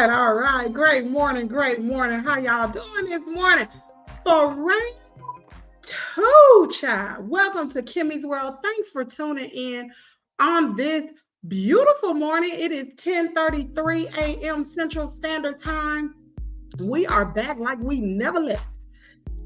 right. Great morning. How y'all doing this morning? For round 2, child. Welcome to Kimmies World. Thanks for tuning in on this beautiful morning. It is 10:33 a.m. Central Standard Time. We are back like we never left.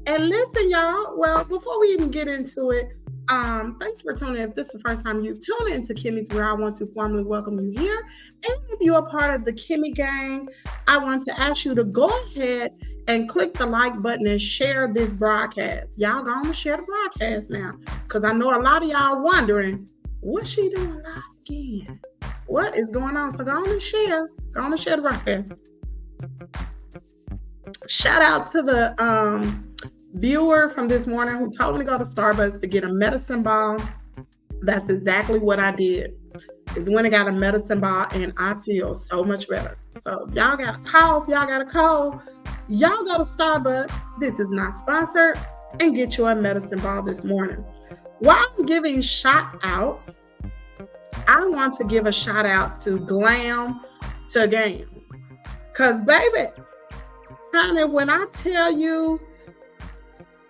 And listen, y'all, well, before we even get into it, thanks for tuning in. If this is the first time you've tuned into Kimmies World, I want to formally welcome you here. And if you're a part of the Kimmy gang, I want to ask you to go ahead and click the like button and share this broadcast. Y'all going to share the broadcast now, because I know a lot of y'all wondering, what's she doing live again? What is going on? So go on and share. Go on and share the broadcast. Shout out to the viewer from this morning who told me to go to Starbucks to get a medicine ball. That's exactly what I did. Is when I got a medicine ball, and I feel so much better. So if y'all got a cough, y'all got a cold, y'all go to Starbucks. This is not sponsored, and get you a medicine ball this morning. While I'm giving shout outs, I want to give a shout out to Glam to Game. Cause baby, honey, when I tell you,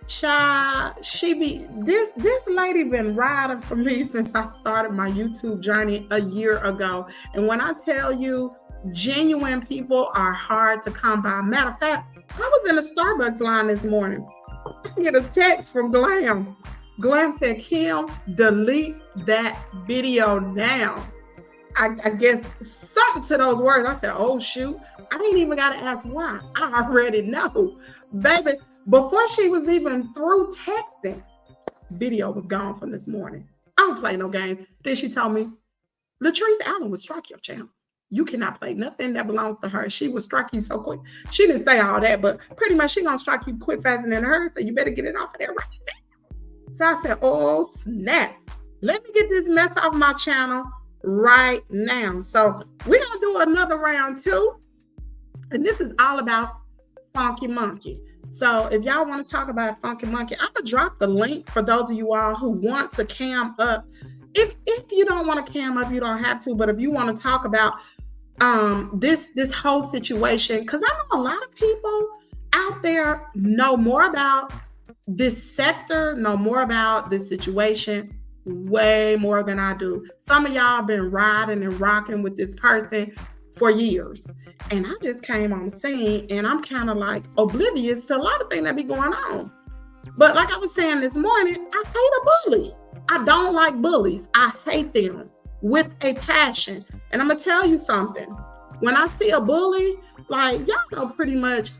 child, this lady been riding for me since I started my YouTube journey a year ago. And when I tell you, genuine people are hard to come by. Matter of fact, I was in a Starbucks line this morning. I get a text from Glam. Glam said, Kim, delete that video now. I guess something to those words. I said, oh shoot, I ain't even gotta ask why. I already know. Baby, before she was even through texting, video was gone from this morning. I don't play no games. Then she told me, Latrice Allen would strike your channel. You cannot play nothing that belongs to her. She will strike you so quick. She didn't say all that, but pretty much she gonna strike you quick, faster than her, so you better get it off of there right now. So I said, oh snap. Let me get this mess off my channel right now. So we're gonna do another round 2. And this is all about Funky Monkey. So if y'all want to talk about Funky Monkey, I'm gonna drop the link for those of you all who want to cam up. If you don't want to cam up, you don't have to. But if you want to talk about this whole situation, because I know a lot of people out there know more about this sector, know more about this situation, way more than I do. Some of y'all been riding and rocking with this person for years. And I just came on the scene, and I'm kind of like oblivious to a lot of things that be going on. But like I was saying this morning, I hate a bully. I don't like bullies. I hate them with a passion. And I'm going to tell you something. When I see a bully, like y'all know pretty much,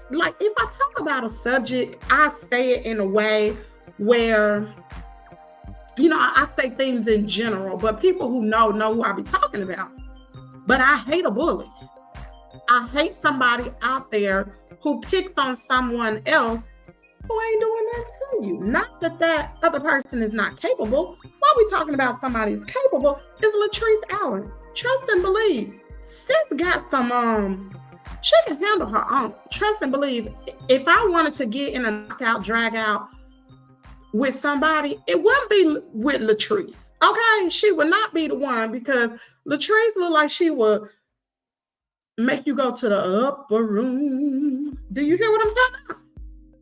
like if I talk about a subject, I say it in a way where, you know, I say things in general, but people who know who I be talking about. But I hate a bully. I hate somebody out there who picks on someone else who ain't doing that to you. Not that that other person is not capable. While we talking about somebody who's capable, is Latrice Allen. Trust and believe. Sis got some, she can handle her own. Trust and believe. If I wanted to get in a knockout, drag out with somebody, it wouldn't be with Latrice. Okay? She would not be the one, because Latrice look like she would make you go to the upper room. Do you hear what I'm talking about?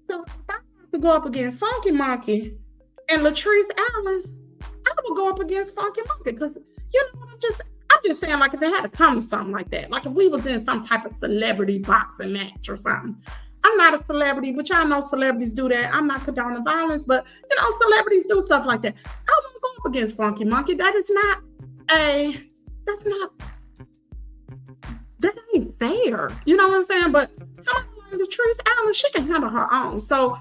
So if I have to go up against Funky Monkey and Latrice Allen, I would go up against Funky Monkey, because you know, I'm just saying, like if it had to come to something like that, like if we was in some type of celebrity boxing match or something. I'm not a celebrity, but y'all know celebrities do that. I'm not condoning violence, but you know, celebrities do stuff like that. I won't go up against Funky Monkey. That ain't fair. You know what I'm saying? But somebody like Latrice Allen, she can handle her own. So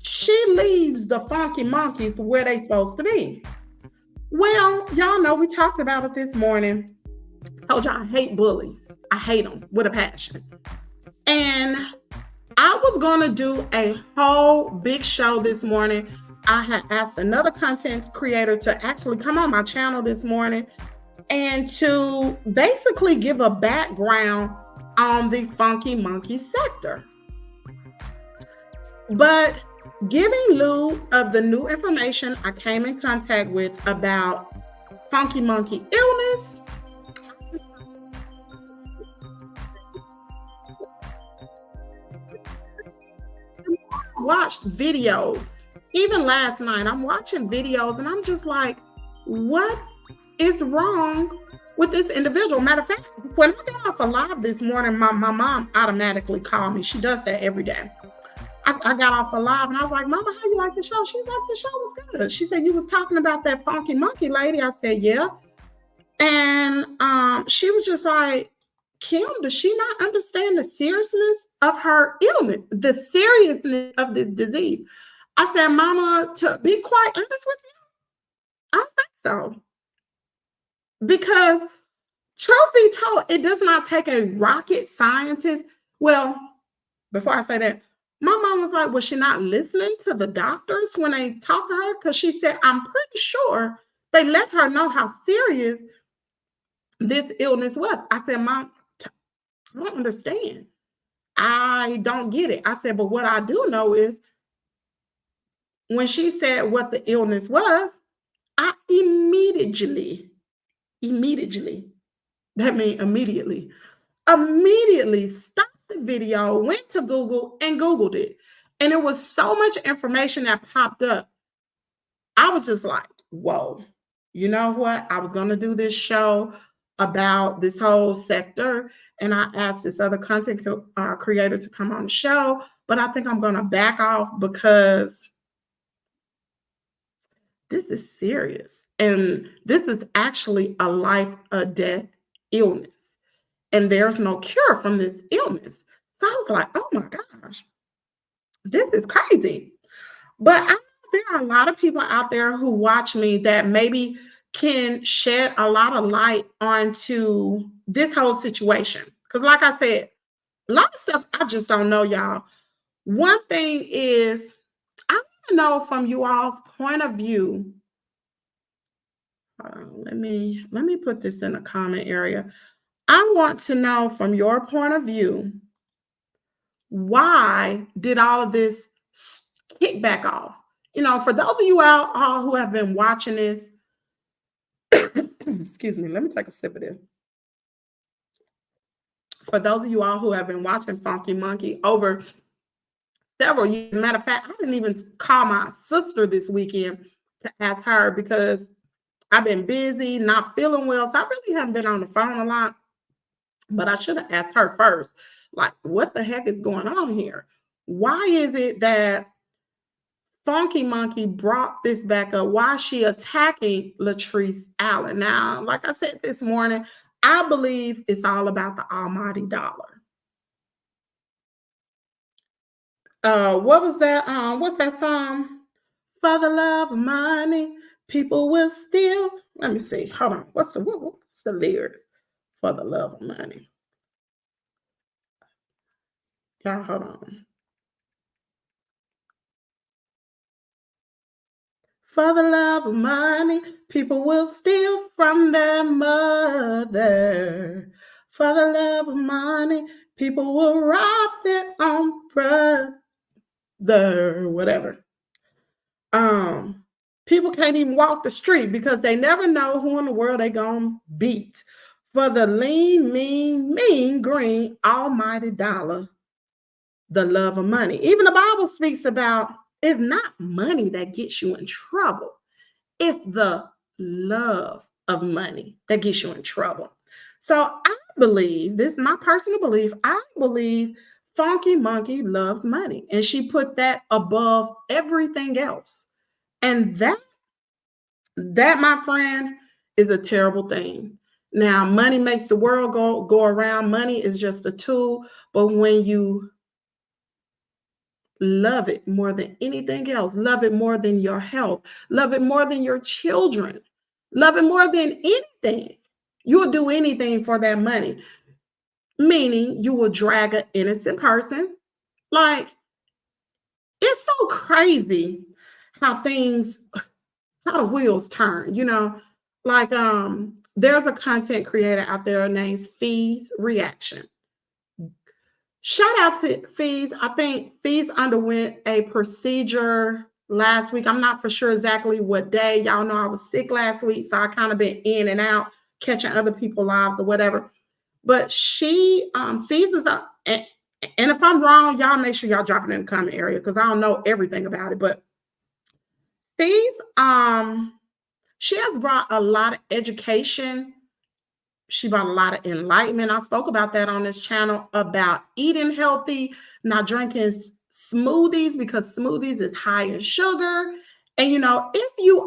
she leaves the Funky Monkeys where they supposed to be. Well, y'all know we talked about it this morning. I told y'all I hate bullies. I hate them with a passion. And I was going to do a whole big show this morning. I had asked another content creator to actually come on my channel this morning and to basically give a background on the Funky Monkey sector. But giving lieu of the new information I came in contact with about Funky Monkey illness, watched videos. Even last night, I'm watching videos and I'm just like, what is wrong with this individual? Matter of fact, when I got off a live this morning, my mom automatically called me. She does that every day. I got off a live and I was like, Mama, how you like the show? She's like, the show was good. She said, you was talking about that funky monkey lady. I said, yeah. And she was just like, Kim, does she not understand the seriousness of her illness, the seriousness of this disease? I said, Mama, to be quite honest with you, I don't think so. Because truth be told, it does not take a rocket scientist. Well, before I say that, my mom was like, was she not listening to the doctors when they talked to her? Because she said, I'm pretty sure they let her know how serious this illness was. I said, Mom, I don't understand. I don't get it. I said, but what I do know is when she said what the illness was, I immediately, that means immediately stopped the video, went to Google and Googled it. And it was so much information that popped up. I was just like, whoa, you know what? I was going to do this show about this whole sector. And I asked this other content creator to come on the show, but I think I'm going to back off because this is serious. And this is actually a life or death illness. And there's no cure from this illness. So I was like, oh my gosh, this is crazy. But I know there are a lot of people out there who watch me that maybe can shed a lot of light onto this whole situation. Because like I said, a lot of stuff I just don't know, y'all. One thing is, I want to know from you all's point of view. Let me put this in the comment area. I want to know from your point of view, why did all of this kick back off? You know, for those of you all who have been watching this, excuse me, let me take a sip of this. For those of you all who have been watching Funky Monkey over several years, matter of fact, I didn't even call my sister this weekend to ask her because I've been busy, not feeling well. So I really haven't been on the phone a lot, but I should have asked her first. Like, what the heck is going on here? Why is it that Funky Monkey brought this back up? Why is she attacking Latrice Allen? Now, like I said this morning, I believe it's all about the almighty dollar. What was that? What's that song? For the love of money, people will steal. Let me see. Hold on. What's the lyrics? For the love of money. Y'all, hold on. For the love of money, people will steal from their mother. For the love of money, people will rob their own brother. Whatever. People can't even walk the street because they never know who in the world they gonna beat. For the lean, mean, green, almighty dollar, the love of money. Even the Bible speaks about it's not money that gets you in trouble. It's the love of money that gets you in trouble. So I believe, this is my personal belief, I believe Funky Monkey loves money. And she put that above everything else. And that, my friend, is a terrible thing. Now, money makes the world go around. Money is just a tool. But when you love it more than anything else, love it more than your health, love it more than your children, love it more than anything, you'll do anything for that money. Meaning you will drag an innocent person. Like, it's so crazy how the wheels turn, you know. Like, there's a content creator out there named Fees Reaction. Shout out to Fees. I think Fees underwent a procedure last week. I'm not for sure exactly what day. Y'all know I was sick last week, so I kind of been in and out, catching other people's lives or whatever. But she, Fees is And if I'm wrong, y'all make sure y'all drop it in the comment area because I don't know everything about it. But these, she has brought a lot of education. She brought a lot of enlightenment. I spoke about that on this channel about eating healthy, not drinking smoothies because smoothies is high in sugar. And you know, if you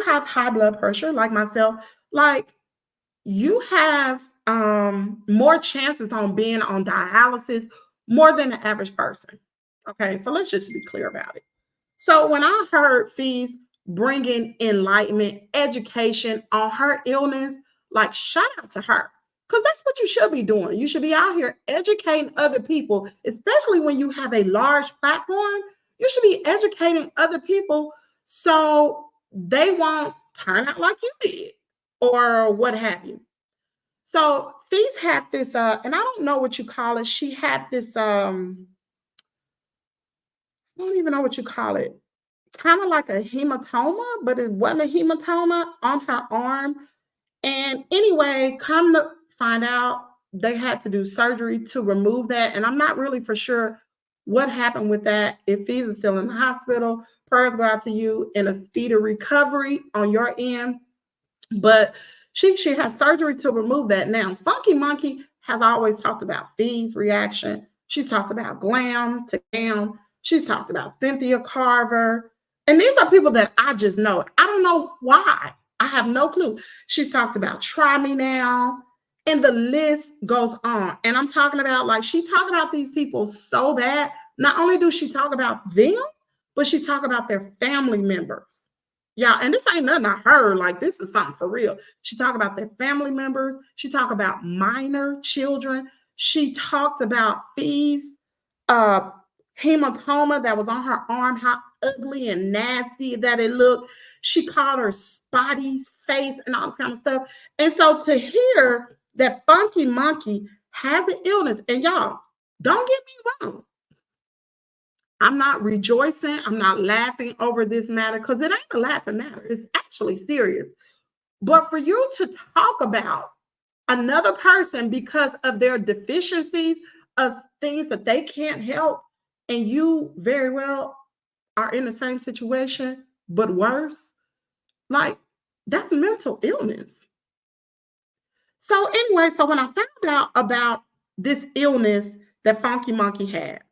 have high blood pressure like myself, like you have more chances on being on dialysis more than the average person. Okay, so let's just be clear about it. So when I heard Fees bringing enlightenment, education on her illness, like shout out to her. Because that's what you should be doing. You should be out here educating other people, especially when you have a large platform. You should be educating other people so they won't turn out like you did or what have you. So Fees had this, and I don't know what you call it. She had this, I don't even know what you call it. Kind of like a hematoma, but it wasn't a hematoma on her arm. And anyway, come to find out, they had to do surgery to remove that. And I'm not really for sure what happened with that. If Fees is still in the hospital, prayers go out to you in a speedy recovery on your end. But she has surgery to remove that. Now, Funky Monkey has always talked about Fees' reaction. She's talked about Glam to Glam. She's talked about Cynthia Carver. And these are people that I just know. I don't know why. I have no clue. She's talked about Try Me Now. And the list goes on. And I'm talking about, like, she talked about these people so bad. Not only do she talk about them, but she talk about their family members. Yeah, and this ain't nothing I heard. Like, this is something for real. She talked about their family members. She talked about minor children. She talked about Fees' hematoma that was on her arm, how ugly and nasty that it looked. She called her Spotty's face and all this kind of stuff. And so to hear that Funky Monkey has an illness, and y'all, don't get me wrong, I'm not rejoicing. I'm not laughing over this matter because it ain't a laughing matter. It's actually serious. But for you to talk about another person because of their deficiencies, of things that they can't help, and you very well are in the same situation, but worse, like, that's mental illness. So anyway, so when I found out about this illness that Funky Monkey had,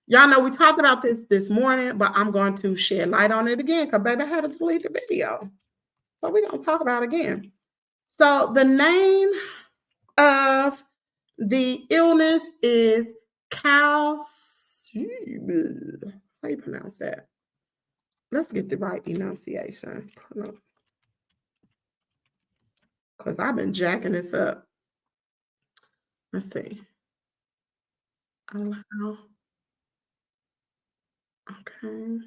y'all know we talked about this morning, but I'm going to shed light on it again because, baby, I had to delete the video. So we're going to talk about it again. So the name of the illness is Calciphylaxis. How you pronounce that? Let's get the right enunciation. Because I've been jacking this up. Let's see. Allow. Okay.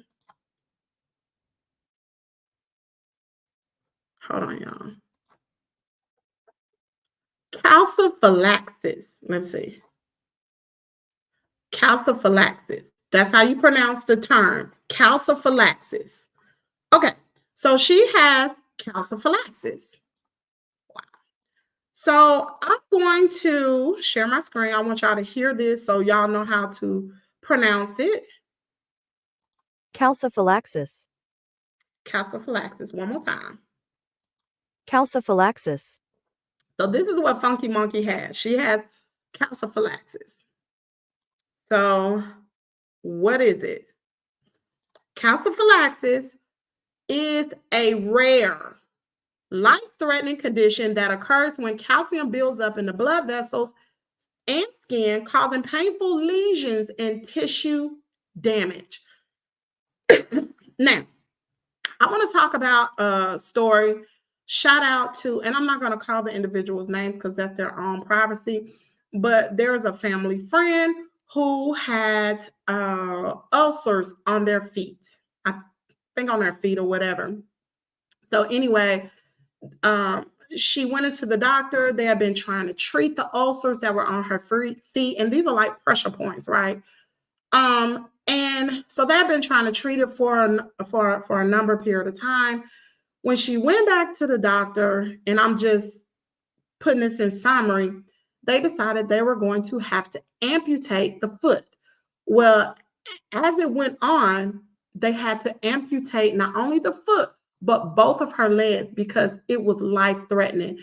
Hold on, y'all. Calciphylaxis. Let me see. Calciphylaxis. That's how you pronounce the term. Calciphylaxis. Okay. So she has calciphylaxis. Wow. So I'm going to share my screen. I want y'all to hear this so y'all know how to pronounce it. Calciphylaxis. Calciphylaxis. One more time. Calciphylaxis. So this is what Funky Monkey has. She has calciphylaxis. So what is it? Calciphylaxis is a rare, life-threatening condition that occurs when calcium builds up in the blood vessels and skin, causing painful lesions and tissue damage. Now, I want to talk about a story. Shout out to, and I'm not going to call the individuals' names because that's their own privacy, but there's a family friend who had ulcers on their feet. I think on their feet or whatever. So anyway, she went into the doctor. They had been trying to treat the ulcers that were on her feet, and these are like pressure points, right? And so they've been trying to treat it for a number period of time. When she went back to the doctor, and I'm just putting this in summary, they decided they were going to have to amputate the foot. Well, as it went on, they had to amputate not only the foot, but both of her legs because it was life-threatening.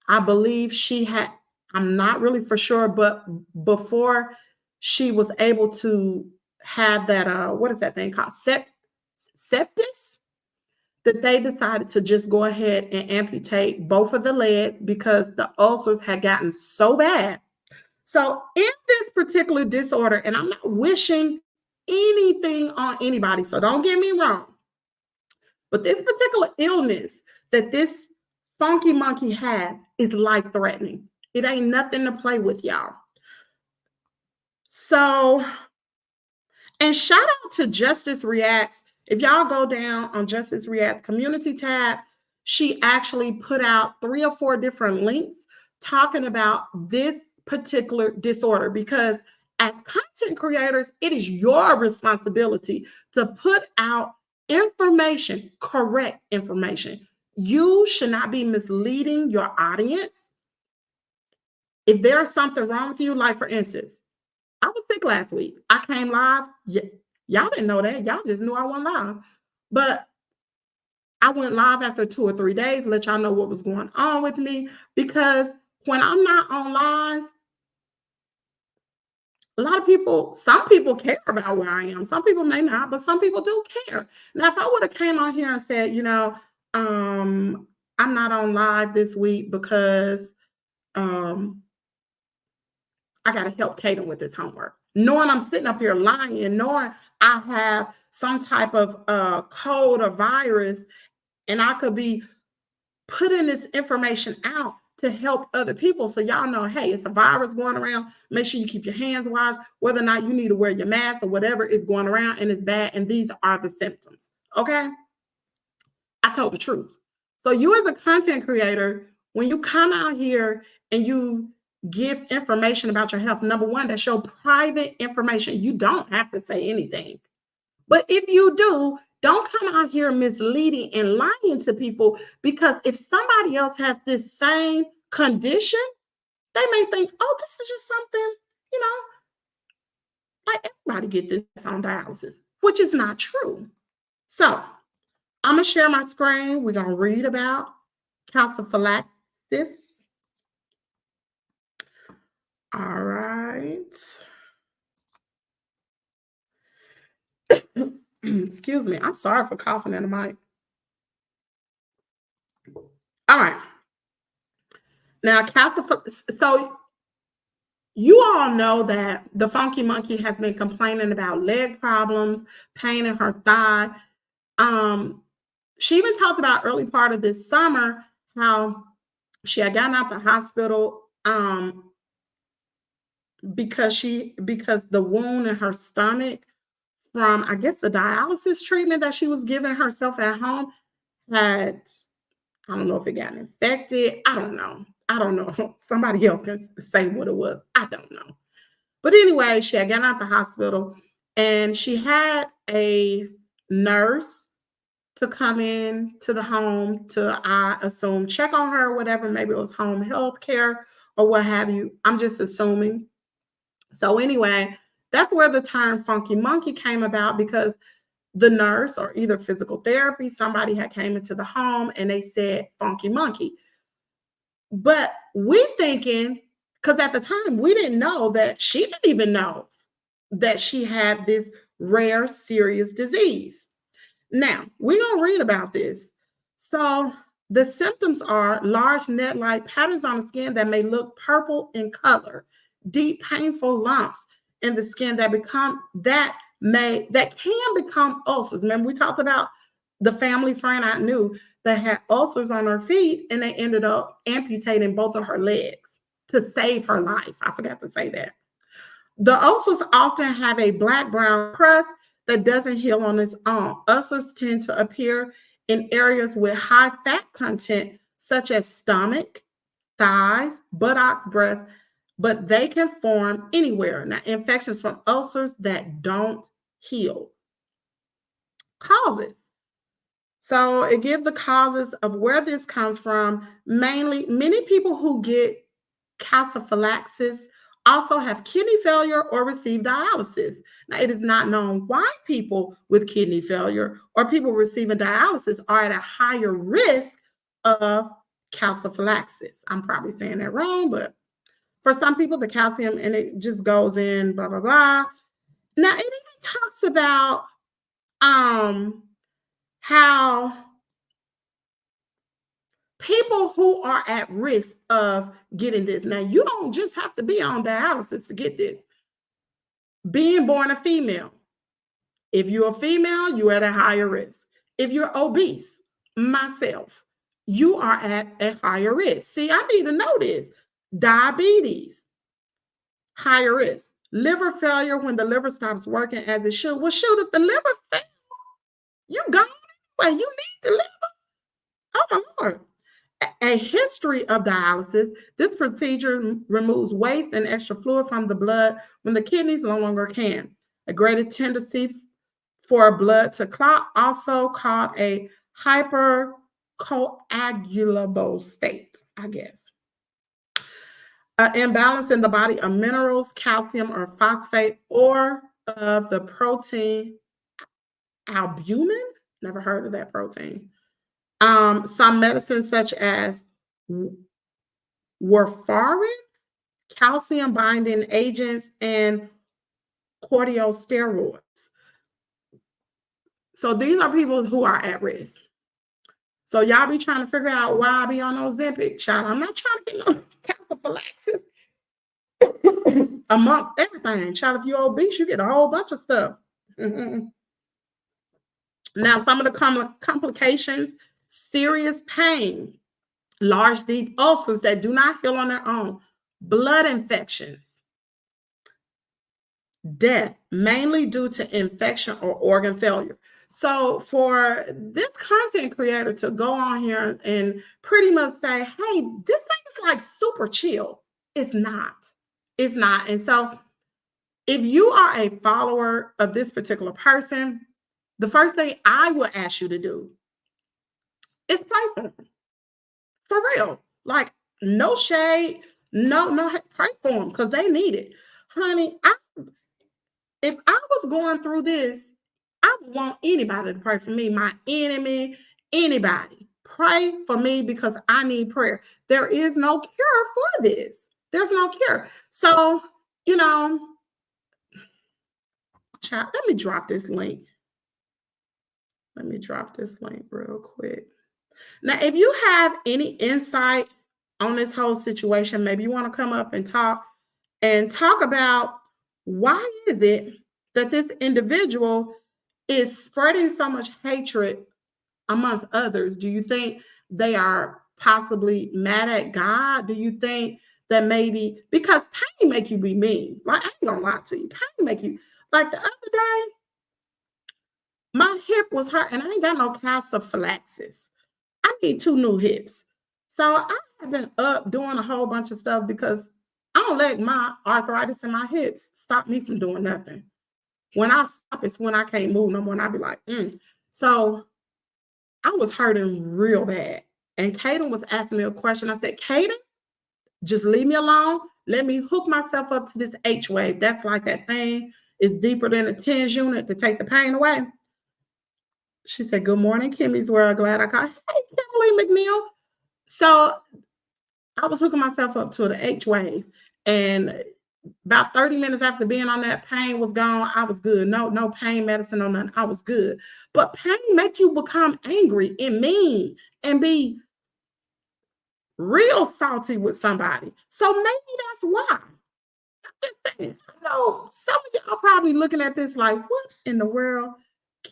I believe she had, I'm not really for sure, but before she was able to have that, what is that thing called? Septis? That they decided to just go ahead and amputate both of the legs because the ulcers had gotten so bad. So in this particular disorder, and I'm not wishing anything on anybody, so don't get me wrong, but this particular illness that this funky monkey has is life-threatening. It ain't nothing to play with, y'all. So, and shout out to Justice Reacts. If y'all go down on Justice Reacts community tab, she actually put out 3 or 4 different links talking about this particular disorder, because as content creators, it is your responsibility to put out information, correct information. You should not be misleading your audience. If there's something wrong with you, like for instance, I was sick last week. I came live. Y'all didn't know that. Y'all just knew I went live. But I went live after 2 or 3 days, let y'all know what was going on with me. Because when I'm not on live, a lot of people, some people care about where I am. Some people may not, but some people do care. Now, if I would have came on here and said, you know, I'm not on live this week because I got to help Caden with his homework, knowing I'm sitting up here lying, knowing I have some type of code or virus, and I could be putting this information out to help other people. So y'all know, hey, it's a virus going around. Make sure you keep your hands washed, whether or not you need to wear your mask or whatever is going around and it's bad. And these are the symptoms. Okay. I told the truth. So you as a content creator, when you come out here and you give information about your health, number one, that's your private information. You don't have to say anything. But if you do, don't come out here misleading and lying to people, because if somebody else has this same condition, they may think, oh, this is just something, you know, like everybody get this on dialysis, which is not true. So I'm going to share my screen. We're going to read about calciphylaxis. All right. Excuse me. I'm sorry for coughing in the mic. All right. Now, so you all know that the funky monkey has been complaining about leg problems, pain in her thigh. She even talked about early part of this summer how she had gotten out the hospital because the wound in her stomach from, I guess, the dialysis treatment that she was giving herself at home had, I don't know if it got infected. I don't know. Somebody else can say what it was. I don't know. But anyway, she had gotten out the hospital and she had a nurse to come in to the home to, I assume, check on her or whatever. Maybe it was home health care or what have you. I'm just assuming. So anyway, that's where the term funky monkey came about, because the nurse, or either physical therapy, somebody had came into the home and they said funky monkey. But we thinking, because at the time we didn't know that she didn't even know that she had this rare, serious disease. Now, we're going to read about this. So the symptoms are large net-like patterns on the skin that may look purple in color, deep, painful lumps in the skin that can become ulcers. Remember, we talked about the family friend I knew that had ulcers on her feet, and they ended up amputating both of her legs to save her life. I forgot to say that. The ulcers often have a black-brown crust that doesn't heal on its own. Ulcers tend to appear in areas with high fat content, such as stomach, thighs, buttocks, breasts, but they can form anywhere. Now, infections from ulcers that don't heal. Causes. So it gives the causes of where this comes from. Mainly, many people who get Calciphylaxis also have kidney failure or receive dialysis. Now, it is not known why people with kidney failure or people receiving dialysis are at a higher risk of calciphylaxis. I'm probably saying that wrong, but for some people, the calcium and it just goes in, blah, blah, blah. Now, it even talks about how people who are at risk of getting this. Now, you don't just have to be on dialysis to get this. Being born a female. If you're a female, you're at a higher risk. If you're obese, myself, you are at a higher risk. See, I need to know this. Diabetes, higher risk. Liver failure when the liver stops working as it should. Well, shoot, if the liver fails, you gone anyway. You need the liver. Oh, my Lord. A history of dialysis. This procedure removes waste and extra fluid from the blood when the kidneys no longer can. A greater tendency for blood to clot, also called a hypercoagulable state, I guess. Imbalance in the body of minerals, calcium or phosphate, or of the protein albumin. Never heard of that protein. Some medicines such as warfarin, calcium binding agents, and corticosteroids. So these are people who are at risk. So y'all be trying to figure out why I be on Ozempic. Child, I'm not trying to get no calciphylaxis amongst everything. Child, if you're obese, you get a whole bunch of stuff. Now, some of the complications: serious pain, large deep ulcers that do not heal on their own, blood infections, death, mainly due to infection or organ failure. So for this content creator to go on here and pretty much say, hey, this thing is like super chill, it's not. It's not. And so if you are a follower of this particular person, the first thing I will ask you to do is pray for them. For real. Like, no shade, no, pray for them because they need it. Honey, if I was going through this, I would want anybody to pray for me, my enemy, anybody. Pray for me because I need prayer. There is no cure for this. There's no cure. So, you know, child, let me drop this link. Let me drop this link real quick. Now, if you have any insight on this whole situation, maybe you want to come up and talk about why is it that this individual is spreading so much hatred amongst others? Do you think they are possibly mad at God? Do you think that maybe because pain make you be mean? Like, I ain't gonna lie to you, pain make you, like the other day, my hip was hurt and I ain't got no calciphylaxis. I need 2 new hips. So I have been up doing a whole bunch of stuff because I don't let my arthritis in my hips stop me from doing nothing. When I stop, it's when I can't move no more. And I be like, So I was hurting real bad. And Caiden was asking me a question. I said, Caiden, just leave me alone. Let me hook myself up to this H-wave. That's like that thing. It's deeper than a TENS unit to take the pain away. She said, good morning, Kimmies World. Glad I called. Hey, Kimberly McNeil. So I was hooking myself up to the H-wave. And about 30 minutes after being on that, pain was gone. I was good. No pain medicine, no nothing. I was good. But pain make you become angry and mean and be real salty with somebody. So maybe that's why. I'm just saying. I know some of y'all probably looking at this like, what in the world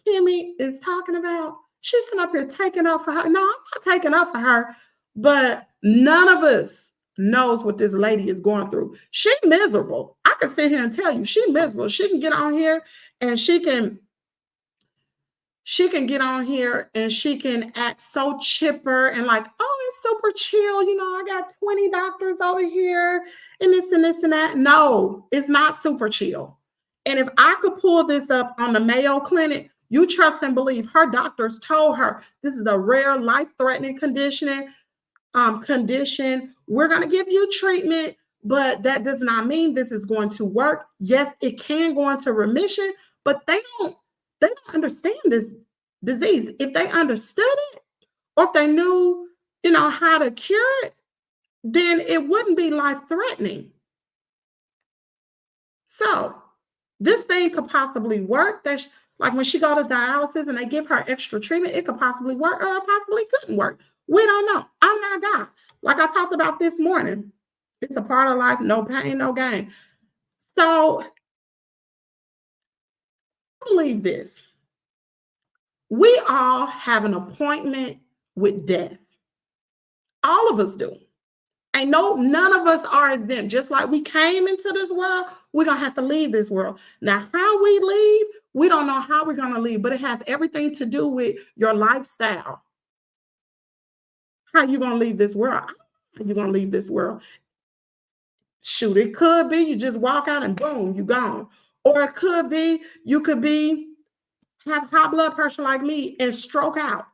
Kimmy is talking about? She's sitting up here taking up for her. No, I'm not taking up for her. But none of us knows what this lady is going through. She miserable. I can sit here and tell you she miserable. She can get on here and she can get on here and she can act so chipper and like, oh, it's super chill. You know, I got 20 doctors over here and this and this and that. No, it's not super chill. And if I could pull this up on the Mayo Clinic, you trust and believe her doctors told her this is a rare life-threatening condition. condition. We're going to give you treatment, but that does not mean this is going to work. Yes, it can go into remission, but they don't understand this disease. If they understood it, or if they knew, how to cure it, then it wouldn't be life-threatening. So this thing could possibly work. That's like when she go to dialysis and they give her extra treatment, it could possibly work or it possibly couldn't work. We don't know. I'm not God. Like I talked about this morning, it's a part of life, no pain, no gain. So I believe this. We all have an appointment with death. All of us do. And none of us are exempt. Just like we came into this world, we're going to have to leave this world. Now, how we leave, we don't know how we're going to leave, but it has everything to do with your lifestyle. How you going to leave this world? How you going to leave this world? Shoot, it could be you just walk out and boom, you're gone. Or it could be you could have high blood pressure like me and stroke out.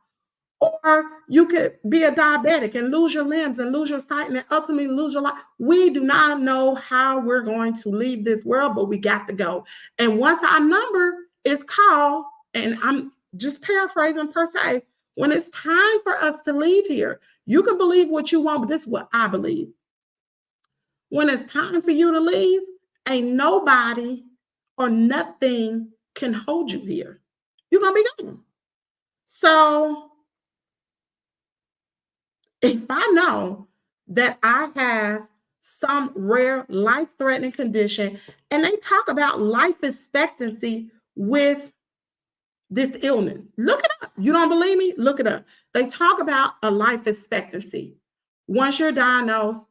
Or you could be a diabetic and lose your limbs and lose your sight and ultimately lose your life. We do not know how we're going to leave this world, but we got to go. And once our number is called, and I'm just paraphrasing per se, when it's time for us to leave here, you can believe what you want, but this is what I believe. When it's time for you to leave, ain't nobody or nothing can hold you here. You're going to be gone. So if I know that I have some rare life-threatening condition, and they talk about life expectancy with this illness, look it up. You don't believe me? Look it up. They talk about a life expectancy. Once you're diagnosed,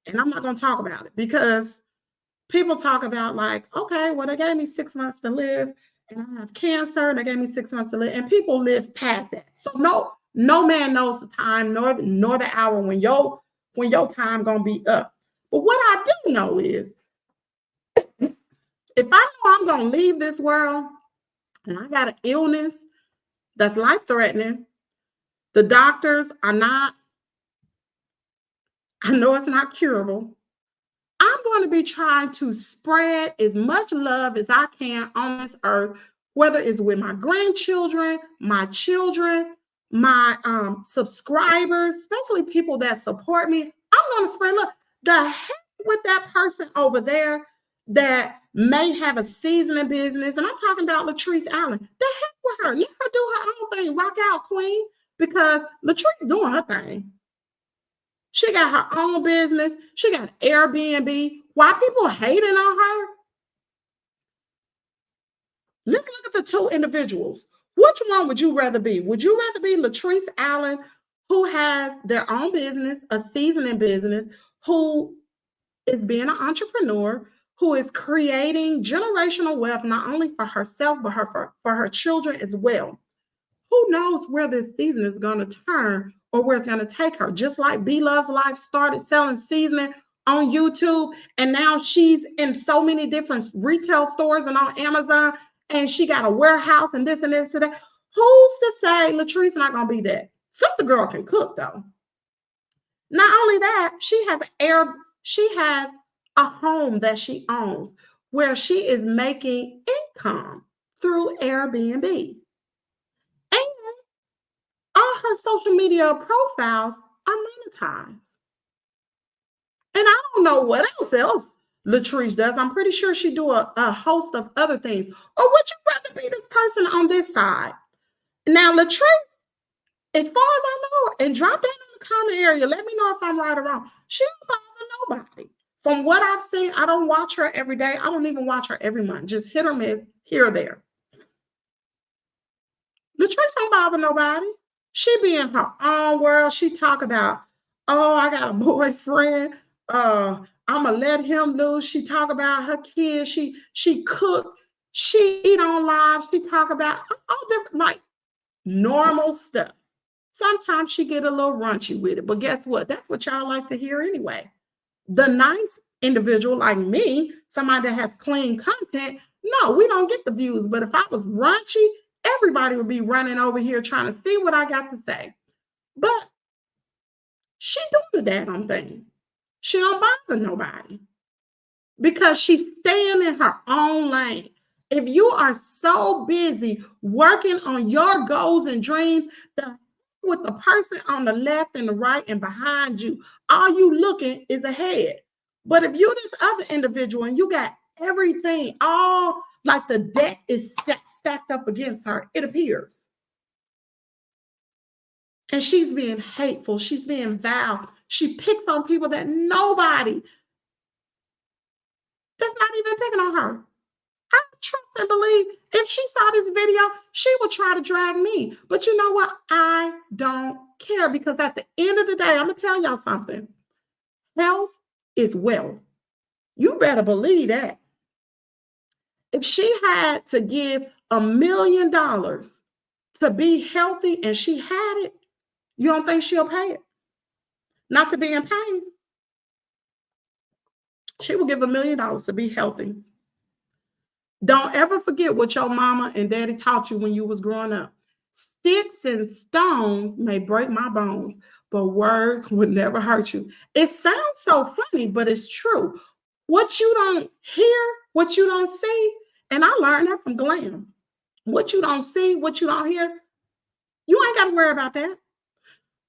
and I'm not going to talk about it because people talk about like, okay, well, they gave me 6 months to live and I have cancer and they gave me 6 months to live, and people live past that. So no man knows the time nor the hour when your time gonna be up. But what I do know is if I know I'm gonna leave this world and I got an illness that's life-threatening, the doctors are not, I know it's not curable. I'm going to be trying to spread as much love as I can on this earth, whether it's with my grandchildren, my children, my subscribers, especially people that support me. I'm going to spread love. The heck with that person over there that may have a seasoning business, and I'm talking about Latrice Allen. The heck with her. Let her do her own thing. Rock out, queen, because Latrice doing her thing. She got her own business. She got Airbnb. Why people hating on her? Let's look at the two individuals. Which one would you rather be? Would you rather be Latrice Allen, who has their own business, a seasoning business, who is being an entrepreneur, who is creating generational wealth, not only for herself, but for her children as well? Who knows where this season is going to turn or where it's going to take her? Just like B Love's Life started selling seasoning on YouTube, and now she's in so many different retail stores and on Amazon, and she got a warehouse and this and this and that. Who's to say Latrice not going to be that? Sister girl can cook, though. Not only that, she has a home that she owns where she is making income through Airbnb. And all her social media profiles are monetized. And I don't know what else Latrice does. I'm pretty sure she do a host of other things. Or would you rather be this person on this side? Now, Latrice, as far as I know, and drop that in the comment area, let me know if I'm right or wrong. She don't bother nobody. From what I've seen, I don't watch her every day. I don't even watch her every month. Just hit or miss here or there. Latrice don't bother nobody. She be in her own world. She talk about, oh, I got a boyfriend. I'm gonna let him loose. She talk about her kids. She cook. She eat on live. She talk about all different, like, normal stuff. Sometimes she get a little raunchy with it, but guess what? That's what y'all like to hear anyway. The nice individual like me, somebody that has clean content, no, we don't get the views. But if I was raunchy, everybody would be running over here trying to see what I got to say. But she doing the daggone thing. She don't bother nobody because she's staying in her own lane. If you are so busy working on your goals and dreams, with the person on the left and the right and behind you, all you looking is ahead. But if you this other individual and you got everything, all like the deck is stacked up against her, it appears. And she's being hateful. She's being vile. She picks on people that nobody that's not even picking on her. I trust and believe if she saw this video, she would try to drag me. But you know what? I don't care because at the end of the day, I'm going to tell y'all something. Health is wealth. You better believe that. If she had to give $1 million to be healthy and she had it, you don't think she'll pay it? Not to be in pain. She will give $1 million to be healthy. Don't ever forget what your mama and daddy taught you when you was growing up. Sticks and stones may break my bones, but words would never hurt you. It sounds so funny, but it's true. What you don't hear, what you don't see, and I learned that from Glam. What you don't see, what you don't hear, you ain't got to worry about that.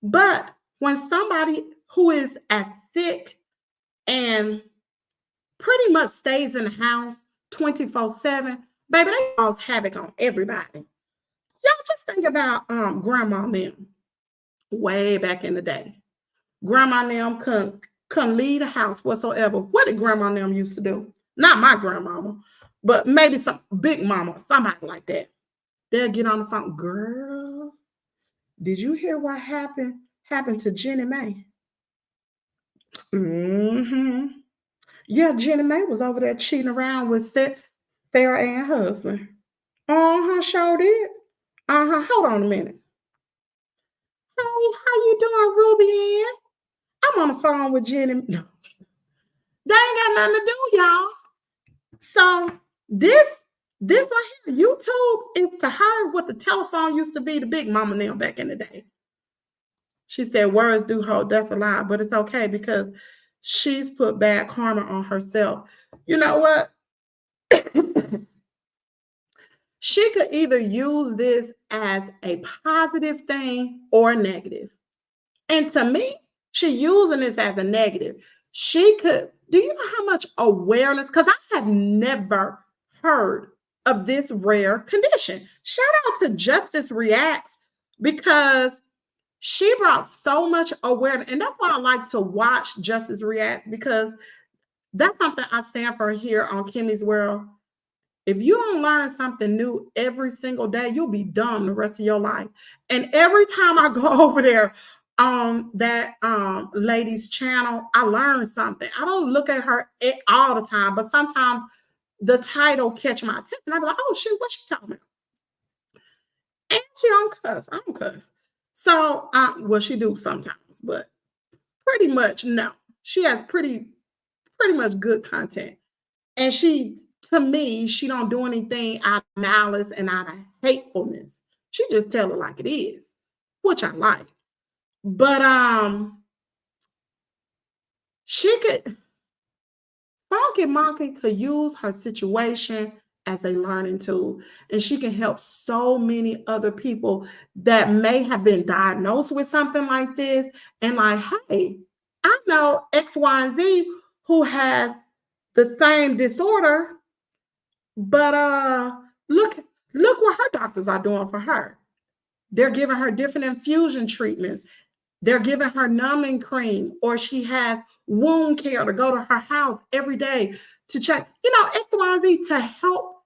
But when somebody who is as sick and pretty much stays in the house 24/7, baby, they cause havoc on everybody. Y'all just think about grandma and them way back in the day. Grandma and them couldn't leave the house whatsoever. What did grandma and them used to do? Not my grandmama, but maybe some big mama, somebody like that. They'll get on the phone. Girl, did you hear what happened to Jenny Mae? Mm-hmm. Yeah, Jenny Mae was over there cheating around with Sarah Ann's husband. Sure did. Hold on a minute. Hey, how you doing, Ruby Ann? I'm on the phone with Jenny. No, they ain't got nothing to do, y'all. So this right here, YouTube is to her what the telephone used to be to Big Mama now back in the day. She said words do hold, that's a lie, but it's okay because she's put bad karma on herself. You know what? She could either use this as a positive thing or negative. And to me, she's using this as a negative. She could, do you know how much awareness? Because I have never heard of this rare condition. Shout out to Justice Reacts because she brought so much awareness. And that's why I like to watch Justice Reacts because that's something I stand for here on Kimmies World. If you don't learn something new every single day, you'll be dumb the rest of your life. And every time I go over there on that lady's channel, I learn something. I don't look at her all the time, but sometimes the title catch my attention. I'm like, oh, shoot, what's she talking about? And she don't cuss. I don't cuss. So, well, she do sometimes, but pretty much no. She has pretty much good content. And to me, she don't do anything out of malice and out of hatefulness. She just tell it like it is, which I like. But Funky Monkey could use her situation as a learning tool, and she can help so many other people that may have been diagnosed with something like this. And like, hey, I know X, Y, and Z who has the same disorder, but look what her doctors are doing for her. They're giving her different infusion treatments. They're giving her numbing cream, or she has wound care to go to her house every day to check, X, Y, and Z to help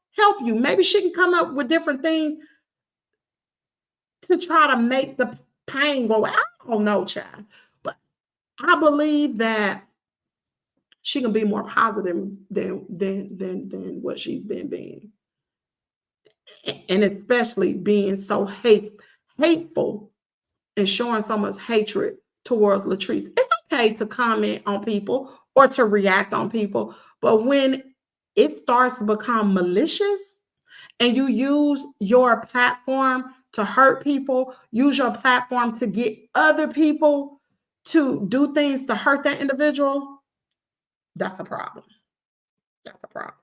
you. Maybe she can come up with different things to try to make the pain go away. I don't know, child. But I believe that she can be more positive than what she's been being. And especially being so hateful and showing so much hatred towards Latrice. It's okay to comment on people or to react on people, but when it starts to become malicious and you use your platform to hurt people, use your platform to get other people to do things to hurt that individual, that's a problem. That's a problem.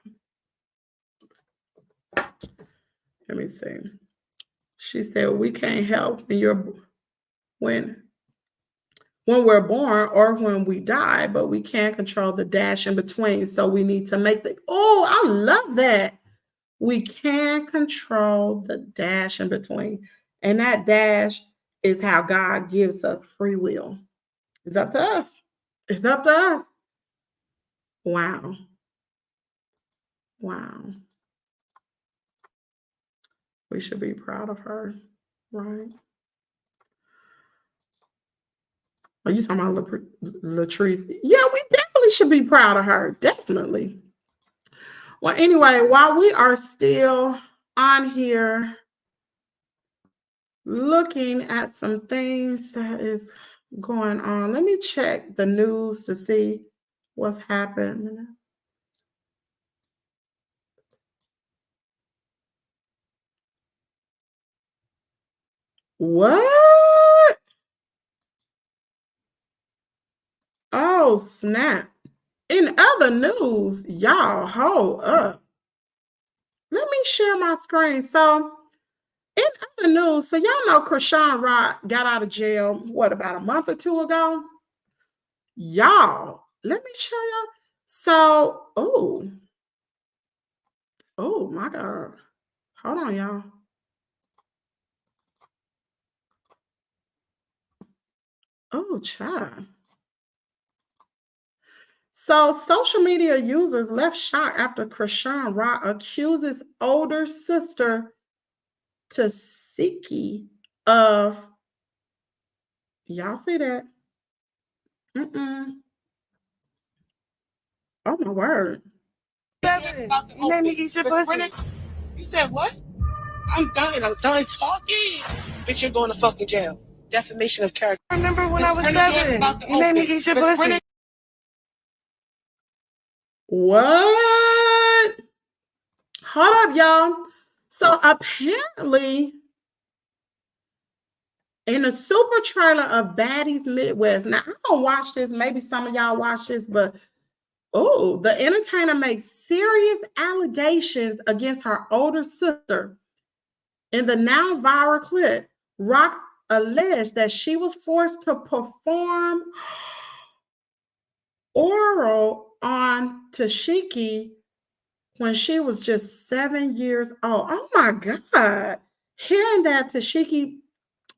Let me see. She said, we can't help when we're born or when we die, but we can't control the dash in between. So we need to make I love that. We can control the dash in between. And that dash is how God gives us free will. It's up to us. It's up to us. Wow. Wow. We should be proud of her, right? Are you talking about Latrice? Yeah, we definitely should be proud of her. Definitely. Well, anyway, while we are still on here looking at some things that is going on, let me check the news to see what's happening. What? Oh, snap. In other news, y'all, hold up. Let me share my screen. So, in other news, so y'all know Krishan Rock got out of jail, what, about a month or two ago? Y'all, let me show y'all. So, oh my God. Hold on, y'all. Oh, child. So, social media users left shocked after Krishan Rock accuses older sister Tasiki of, y'all see that? Oh my word. You made me eat your pussy. You said what? I'm done talking. Bitch, you're going to fucking jail. Defamation of character. Remember when I was 7? You made me eat your pussy. What? Hold up, y'all. So apparently, in the super trailer of Baddies Midwest, now I don't watch this, maybe some of y'all watch this, but the entertainer makes serious allegations against her older sister. In the now viral clip, Rock alleged that she was forced to perform oral on Tashiki when she was just 7 years old. Oh my God. Hearing that, Tashiki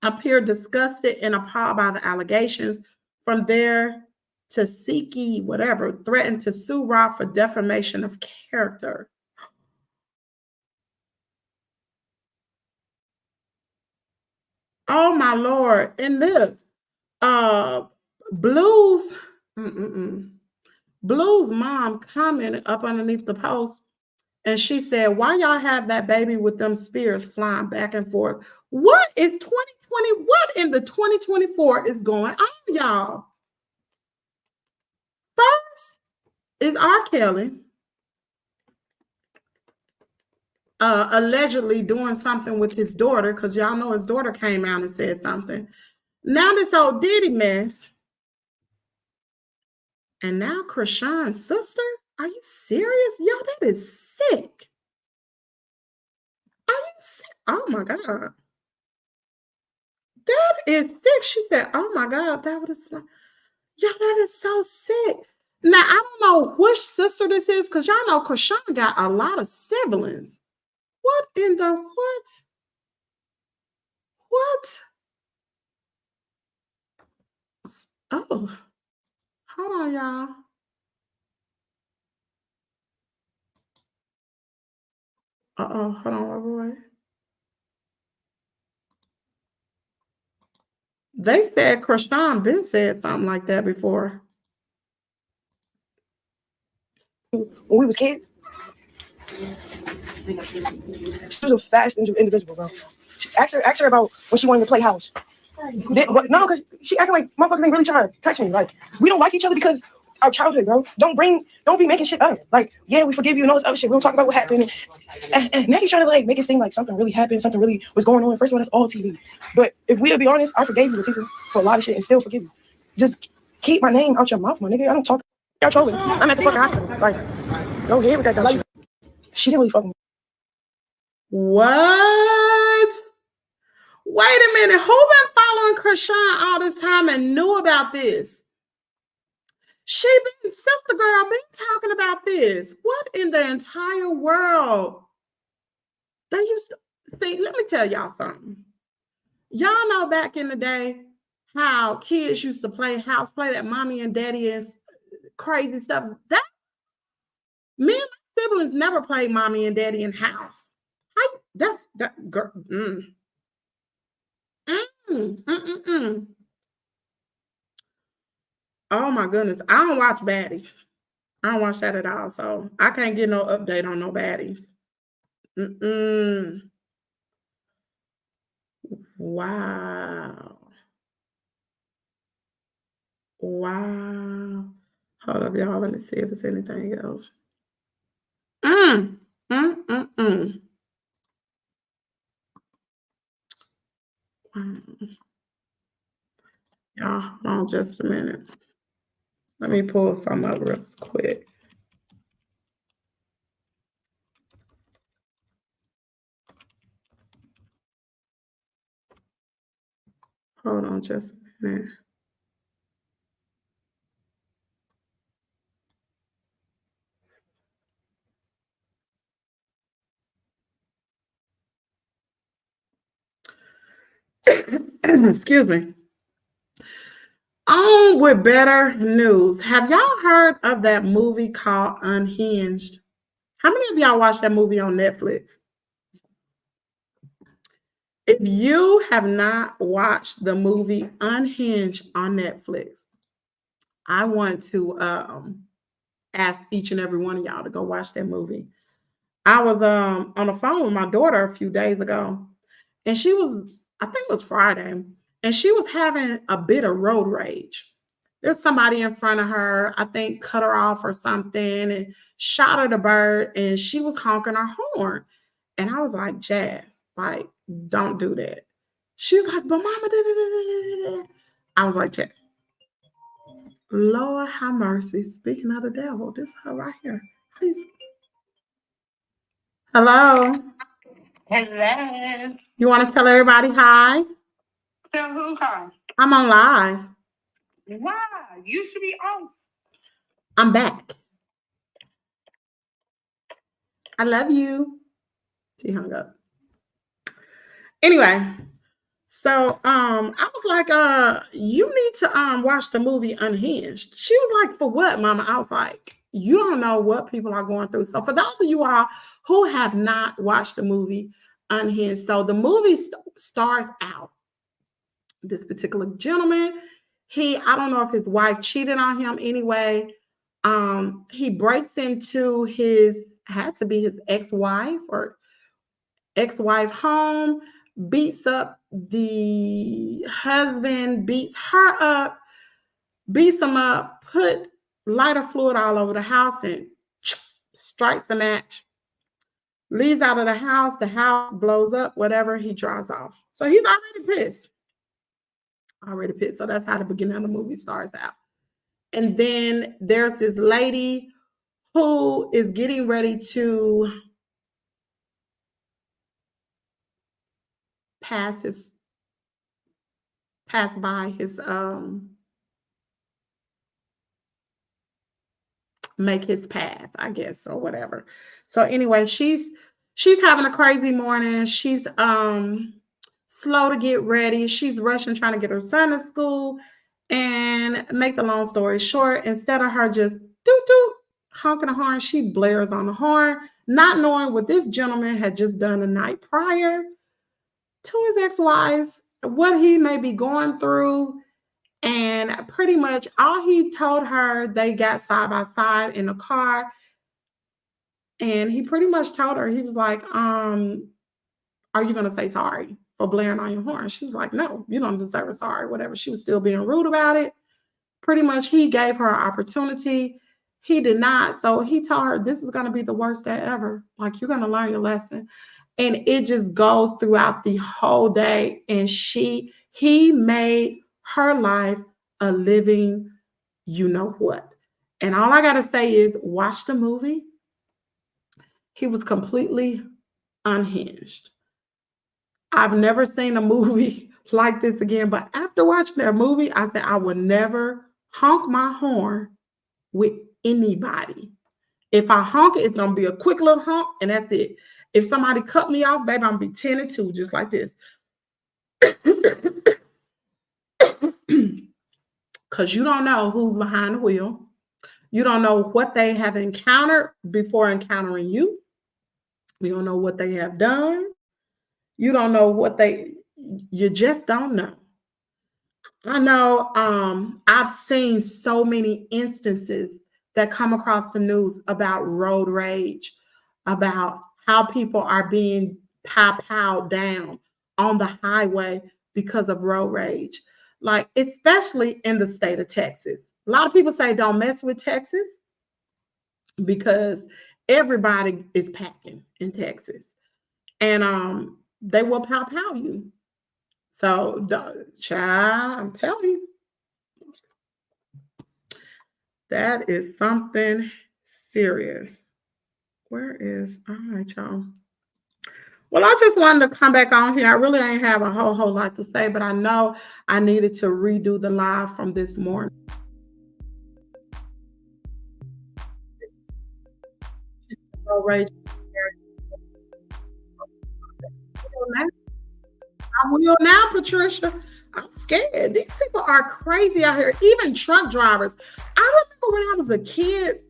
appeared disgusted and appalled by the allegations. From there, Tasiki, whatever, threatened to sue Rock for defamation of character. Oh my Lord. And look, Blue's mom commented up underneath the post, and she said, why y'all have that baby with them spears flying back and forth? What is 2020? What in the 2024 is going on, y'all? First is R. Kelly allegedly doing something with his daughter, because y'all know his daughter came out and said something. Now this old Diddy mess. And now Krishan's sister? Are you serious? Yo, that is sick. Are you sick? Oh my God. That is sick. She said, oh my God, that was like, yo, that is so sick. Now, I don't know which sister this is, because y'all know Krishan got a lot of siblings. What in the what? What? Oh, hold on, y'all. Hold on, wait. They said Krishan been said something like that before. When we was kids, she was a fast individual, bro. Ask her about when she wanted to play house. No, because she acting like motherfuckers ain't really trying to touch me. Like, we don't like each other because our childhood, bro. Don't be making shit up. Like, yeah, we forgive you and all this other shit. We don't talk about what happened. And now you're trying to like make it seem like something really happened, something really was going on. First of all, that's all TV. But if we'll be honest, I forgave you, Latifah, for a lot of shit and still forgive you. just keep my name out your mouth, my nigga. I don't talk. Y'all trolling. I'm at the fucking hospital. Like, go ahead with that dumb shit. She didn't really fuck me. What? Wait a minute. Who been following Krishan all this time and knew about this? She been, sister girl, been talking about this. What in the entire world? They used to, see, let me tell y'all something. Y'all know back in the day how kids used to play house, play that mommy and daddy and crazy stuff. That me and my siblings never played mommy and daddy in house. That's that girl. Oh my goodness. I don't watch baddies. I don't watch that at all. So I can't get no update on no baddies. Wow. Wow. Hold up, y'all. Let me see if it's anything else. Wow. Y'all, hold on just a minute. Let me pull some up real quick. Hold on just a minute. Excuse me. On with better news. Have y'all heard of that movie called Unhinged? How many of y'all watched that movie on Netflix? If you have not watched the movie Unhinged on Netflix, I want to ask each and every one of y'all to go watch that movie. I was on the phone with my daughter a few days ago, and she was, I think it was Friday, and she was having a bit of road rage. There's somebody in front of her, I think cut her off or something, and shot her the bird, and she was honking her horn. And I was like, Jazz, like, don't do that. She was like, but mama, da-da-da-da-da-da. I was like, check. Lord have mercy. Speaking of the devil, this is her right here. Please. Hello. Hello. You want to tell everybody hi? Tell who hi? I'm on live. Why? You should be off. I'm back. I love you. She hung up. Anyway, so I was like, you need to watch the movie Unhinged. She was like, for what, mama? I was like, you don't know what people are going through. So for those of you all who have not watched the movie Unhinged, so the movie stars out. This particular gentleman, I don't know if his wife cheated on him anyway. He breaks into had to be his ex-wife home, beats up the husband, beats her up, beats him up, put lighter fluid all over the house, and strikes a match. Leaves out of the house blows up, whatever, he drives off. So he's already pissed. So that's how the beginning of the movie starts out. And then there's this lady who is getting ready to pass by his make his path, I guess, or whatever. So anyway, she's having a crazy morning. She's slow to get ready. She's rushing, trying to get her son to school. And make the long story short, instead of her just doot honking a horn, she blares on the horn, not knowing what this gentleman had just done the night prior to his ex-wife, what he may be going through. And pretty much all he told her, they got side by side in the car. And he pretty much told her, he was like, are you going to say sorry for blaring on your horn? She was like, no, you don't deserve a sorry, whatever. She was still being rude about it. Pretty much he gave her an opportunity. He did not. So he told her, this is going to be the worst day ever. Like, you're going to learn your lesson. And it just goes throughout the whole day. And he made her life a living you know what. And all I got to say is watch the movie. He was completely unhinged. I've never seen a movie like this again, but after watching that movie, I said I would never honk my horn with anybody. If I honk it, it's going to be a quick little honk, and that's it. If somebody cut me off, baby, I'm going to be 10 and 2, just like this. Because you don't know who's behind the wheel. You don't know what they have encountered before encountering you. You don't know what they have done. You don't know what you just don't know. I know I've seen so many instances that come across the news about road rage, about how people are being powed down on the highway because of road rage. Like, especially in the state of Texas. A lot of people say don't mess with Texas because everybody is packing in Texas. And they will pow you. So, child, I'm telling you, that is something serious. Where is, all right, y'all. Well, I just wanted to come back on here. I really ain't have a whole lot to say, but I know I needed to redo the live from this morning. I will now, Patricia. I'm scared. These people are crazy out here. Even truck drivers. I remember when I was a kid,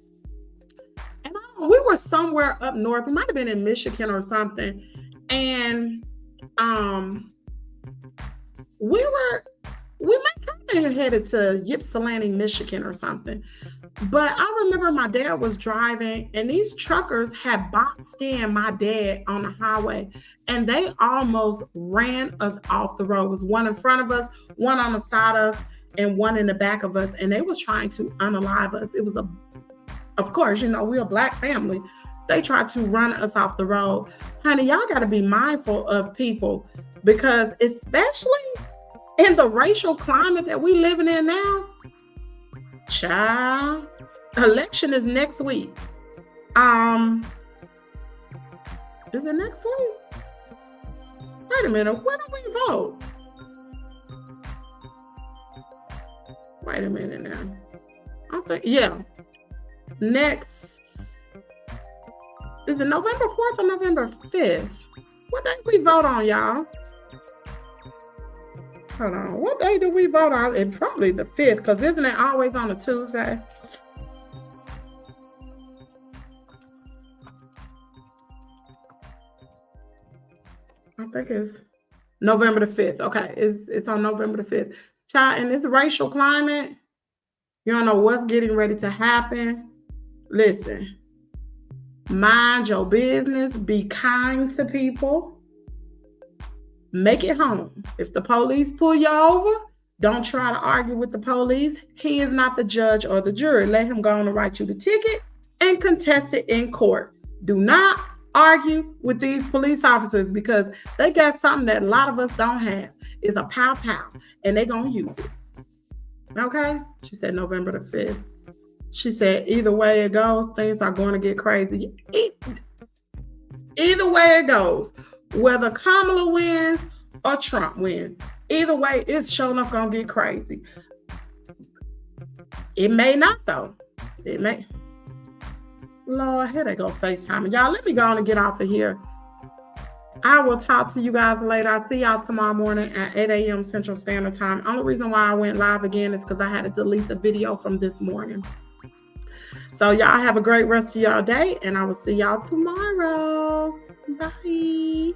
and we were somewhere up north. We might have been in Michigan or something. And we might have been headed to Ypsilanti, Michigan or something. But I remember my dad was driving, and these truckers had boxed in my dad on the highway, and they almost ran us off the road. It was one in front of us, one on the side of us, and one in the back of us, and they was trying to unalive us. It was of course, you know, we're a Black family. They tried to run us off the road. Honey, y'all got to be mindful of people, because especially in the racial climate that we living in now, child, election is next week. Is it next week? Wait a minute, when do we vote? Wait a minute now. I think, yeah. Next, is it November 4th or November 5th? What day we vote on, y'all? Hold on. What day do we vote on? It's probably the 5th, because isn't it always on a Tuesday? I think it's November the 5th. Okay, it's on November the 5th. Child, in this racial climate, you don't know what's getting ready to happen. Listen, mind your business. Be kind to people. Make it home. If the police pull you over, don't try to argue with the police. He is not the judge or the jury. Let him go on and write you the ticket and contest it in court. Do not argue with these police officers, because they got something that a lot of us don't have. It's a pow, and they're going to use it. Okay? She said November the 5th. She said either way it goes, things are going to get crazy. Either way it goes, whether Kamala wins or Trump wins, either way, it's sure enough going to get crazy. It may not, though. It may. Lord, here they go FaceTime. Y'all, let me go on and get off of here. I will talk to you guys later. I'll see y'all tomorrow morning at 8 a.m. Central Standard Time. Only reason why I went live again is because I had to delete the video from this morning. So y'all have a great rest of y'all day, and I will see y'all tomorrow. Bye.